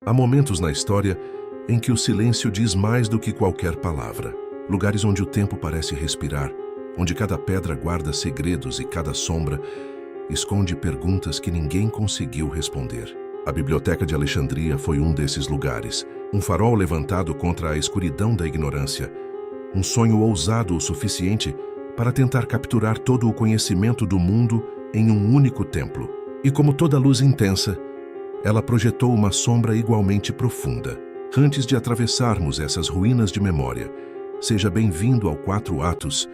Há momentos na história em que o silêncio diz mais do que qualquer palavra. Lugares onde o tempo parece respirar, onde cada pedra guarda segredos e cada sombra esconde perguntas que ninguém conseguiu responder. A Biblioteca de Alexandria foi um desses lugares, um farol levantado contra a escuridão da ignorância, um sonho ousado o suficiente para tentar capturar todo o conhecimento do mundo em um único templo. E como toda luz intensa, ela projetou uma sombra igualmente profunda. Antes de atravessarmos essas ruínas de memória, seja bem-vindo ao 4 Atos,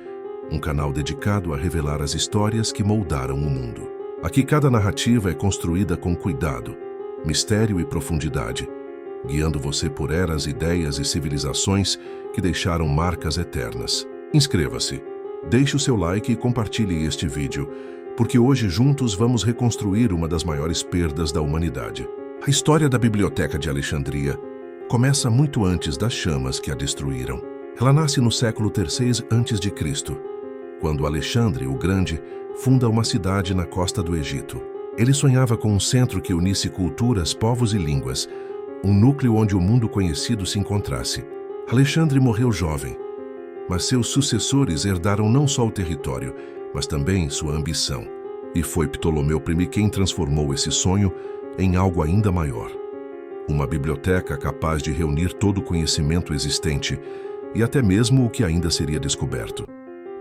um canal dedicado a revelar as histórias que moldaram o mundo. Aqui cada narrativa é construída com cuidado, mistério e profundidade, guiando você por eras, ideias e civilizações que deixaram marcas eternas. Inscreva-se, deixe o seu like e compartilhe este vídeo, porque hoje juntos vamos reconstruir uma das maiores perdas da humanidade. A história da Biblioteca de Alexandria começa muito antes das chamas que a destruíram. Ela nasce no século III a.C., quando Alexandre o Grande funda uma cidade na costa do Egito. Ele sonhava com um centro que unisse culturas, povos e línguas, um núcleo onde o mundo conhecido se encontrasse. Alexandre morreu jovem, mas seus sucessores herdaram não só o território, mas também sua ambição. E foi Ptolomeu I quem transformou esse sonho em algo ainda maior. Uma biblioteca capaz de reunir todo o conhecimento existente e até mesmo o que ainda seria descoberto.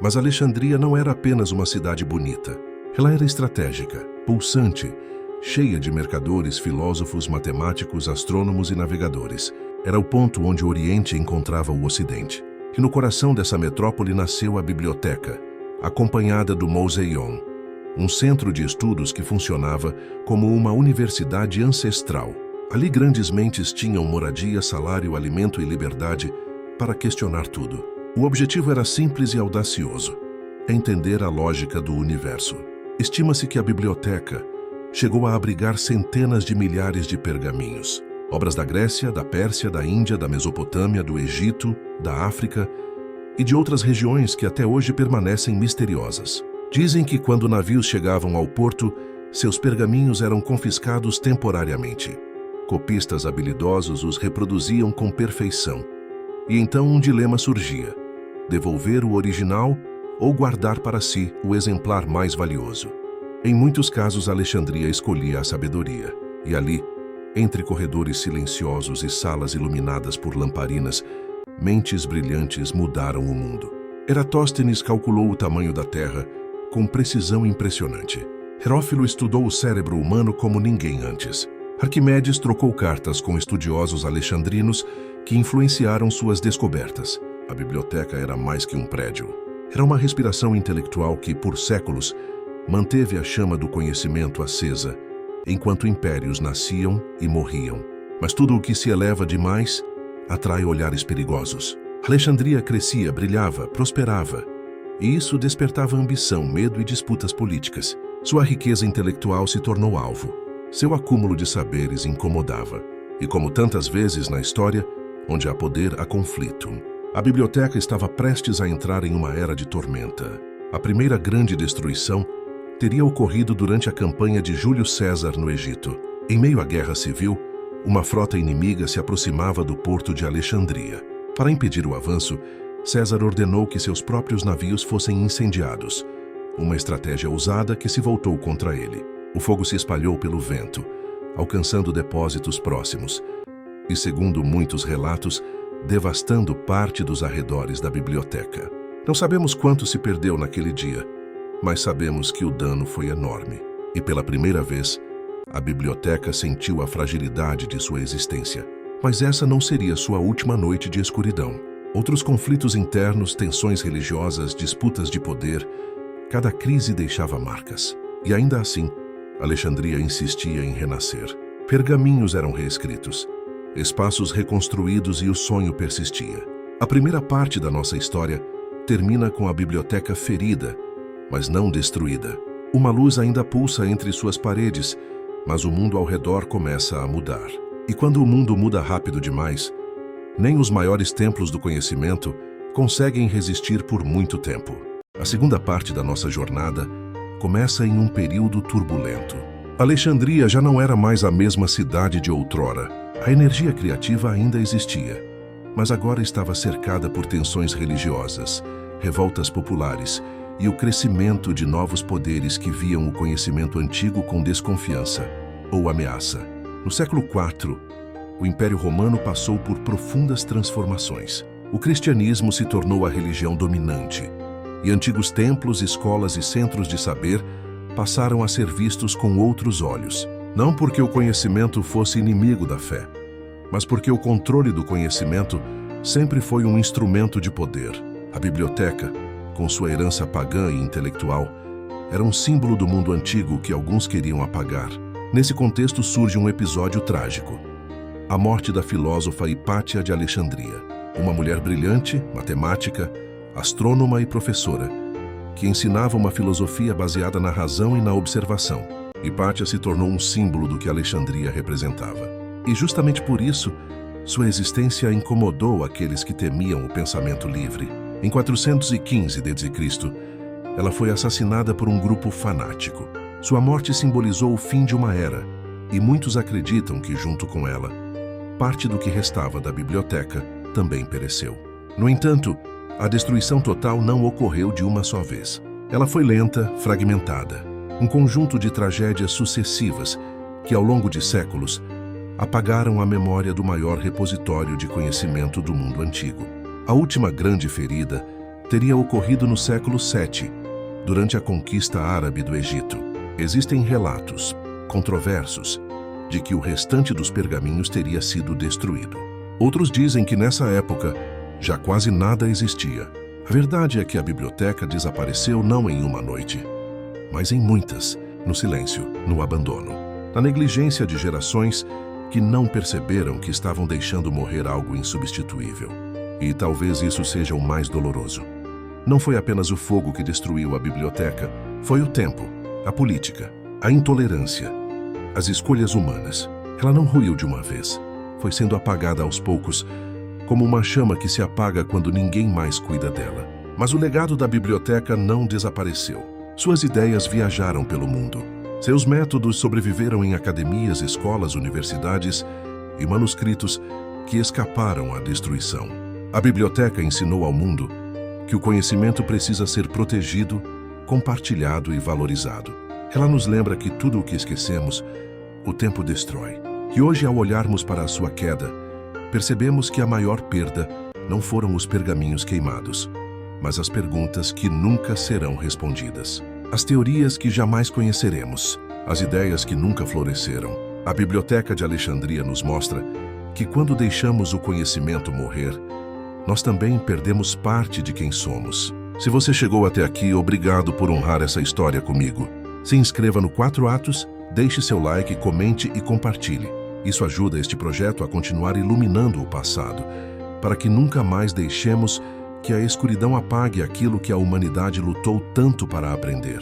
Mas Alexandria não era apenas uma cidade bonita. Ela era estratégica, pulsante, cheia de mercadores, filósofos, matemáticos, astrônomos e navegadores. Era o ponto onde o Oriente encontrava o Ocidente. E no coração dessa metrópole nasceu a biblioteca, acompanhada do Museion, um centro de estudos que funcionava como uma universidade ancestral. Ali grandes mentes tinham moradia, salário, alimento e liberdade para questionar tudo. O objetivo era simples e audacioso: entender a lógica do universo. Estima-se que a biblioteca chegou a abrigar centenas de milhares de pergaminhos. Obras da Grécia, da Pérsia, da Índia, da Mesopotâmia, do Egito, da África e de outras regiões que até hoje permanecem misteriosas. Dizem que quando navios chegavam ao porto, seus pergaminhos eram confiscados temporariamente. Copistas habilidosos os reproduziam com perfeição. E então um dilema surgia: devolver o original ou guardar para si o exemplar mais valioso. Em muitos casos, Alexandria escolhia a sabedoria. E ali, entre corredores silenciosos e salas iluminadas por lamparinas, mentes brilhantes mudaram o mundo. Eratóstenes calculou o tamanho da Terra com precisão impressionante. Herófilo estudou o cérebro humano como ninguém antes. Arquimedes trocou cartas com estudiosos alexandrinos que influenciaram suas descobertas. A biblioteca era mais que um prédio. Era uma respiração intelectual que, por séculos, manteve a chama do conhecimento acesa, enquanto impérios nasciam e morriam. Mas tudo o que se eleva demais atrai olhares perigosos. Alexandria crescia, brilhava, prosperava, e isso despertava ambição, medo e disputas políticas. Sua riqueza intelectual se tornou alvo. Seu acúmulo de saberes incomodava. E como tantas vezes na história, onde há poder, há conflito. A biblioteca estava prestes a entrar em uma era de tormenta. A primeira grande destruição teria ocorrido durante a campanha de Júlio César no Egito. Em meio à guerra civil, uma frota inimiga se aproximava do porto de Alexandria. Para impedir o avanço, César ordenou que seus próprios navios fossem incendiados, uma estratégia ousada que se voltou contra ele. O fogo se espalhou pelo vento, alcançando depósitos próximos e, segundo muitos relatos, devastando parte dos arredores da biblioteca. Não sabemos quanto se perdeu naquele dia, mas sabemos que o dano foi enorme. E pela primeira vez, a biblioteca sentiu a fragilidade de sua existência. Mas essa não seria sua última noite de escuridão. Outros conflitos internos, tensões religiosas, disputas de poder, cada crise deixava marcas. E ainda assim, Alexandria insistia em renascer. Pergaminhos eram reescritos, espaços reconstruídos e o sonho persistia. A primeira parte da nossa história termina com a biblioteca ferida, mas não destruída. Uma luz ainda pulsa entre suas paredes, mas o mundo ao redor começa a mudar. E quando o mundo muda rápido demais, nem os maiores templos do conhecimento conseguem resistir por muito tempo. A segunda parte da nossa jornada começa em um período turbulento. Alexandria já não era mais a mesma cidade de outrora. A energia criativa ainda existia, mas agora estava cercada por tensões religiosas, revoltas populares e o crescimento de novos poderes que viam o conhecimento antigo com desconfiança ou ameaça. No século IV, o Império Romano passou por profundas transformações. O cristianismo se tornou a religião dominante, e antigos templos, escolas e centros de saber passaram a ser vistos com outros olhos. Não porque o conhecimento fosse inimigo da fé, mas porque o controle do conhecimento sempre foi um instrumento de poder. A biblioteca, com sua herança pagã e intelectual, era um símbolo do mundo antigo que alguns queriam apagar. Nesse contexto surge um episódio trágico: a morte da filósofa Hipátia de Alexandria, uma mulher brilhante, matemática, astrônoma e professora, que ensinava uma filosofia baseada na razão e na observação. Hipátia se tornou um símbolo do que Alexandria representava. E justamente por isso, sua existência incomodou aqueles que temiam o pensamento livre. Em 415 d.C., ela foi assassinada por um grupo fanático. Sua morte simbolizou o fim de uma era, e muitos acreditam que, junto com ela, parte do que restava da biblioteca também pereceu. No entanto, a destruição total não ocorreu de uma só vez. Ela foi lenta, fragmentada, um conjunto de tragédias sucessivas que, ao longo de séculos, apagaram a memória do maior repositório de conhecimento do mundo antigo. A última grande ferida teria ocorrido no século VII, durante a conquista árabe do Egito. Existem relatos, controversos, de que o restante dos pergaminhos teria sido destruído. Outros dizem que nessa época já quase nada existia. A verdade é que a biblioteca desapareceu não em uma noite, mas em muitas, no silêncio, no abandono, na negligência de gerações que não perceberam que estavam deixando morrer algo insubstituível. E talvez isso seja o mais doloroso. Não foi apenas o fogo que destruiu a biblioteca, foi o tempo, a política, a intolerância, as escolhas humanas. Ela não ruiu de uma vez, foi sendo apagada aos poucos, como uma chama que se apaga quando ninguém mais cuida dela. Mas o legado da biblioteca não desapareceu. Suas ideias viajaram pelo mundo. Seus métodos sobreviveram em academias, escolas, universidades e manuscritos que escaparam à destruição. A biblioteca ensinou ao mundo que o conhecimento precisa ser protegido, compartilhado e valorizado. Ela nos lembra que tudo o que esquecemos, o tempo destrói. Que hoje, ao olharmos para a sua queda, percebemos que a maior perda não foram os pergaminhos queimados, mas as perguntas que nunca serão respondidas. As teorias que jamais conheceremos, as ideias que nunca floresceram. A Biblioteca de Alexandria nos mostra que quando deixamos o conhecimento morrer, nós também perdemos parte de quem somos. Se você chegou até aqui, obrigado por honrar essa história comigo. Se inscreva no 4 Atos, deixe seu like, comente e compartilhe. Isso ajuda este projeto a continuar iluminando o passado, para que nunca mais deixemos que a escuridão apague aquilo que a humanidade lutou tanto para aprender.